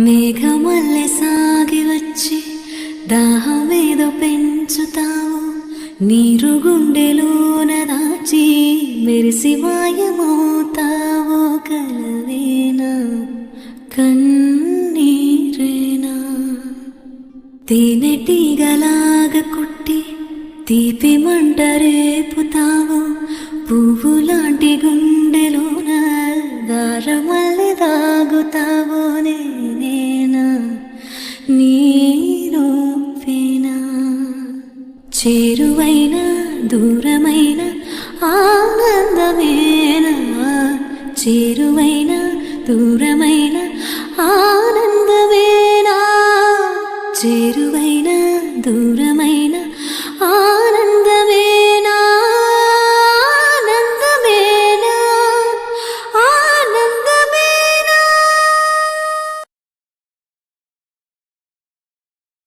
మేఘమల్లె సాగి వచ్చి దాహమేదో పెంచుతావు, నీరు గుండెలోన దాచి మెరిసి మాయమవుతావు. కలవేనా కన్నీరేనా తేనెటీగలాగ కుట్టి తీపి మంట రేపుతావు, పువ్వులాంటి గుండెలోన దారమల్లె దాగుతావు. నేనేనా నీరూపేనా చేరువైన దూరమైన ఆనందమేనా, చేరువైన దూరమైన ఆనందమేనా, చేరువైన దూరమైన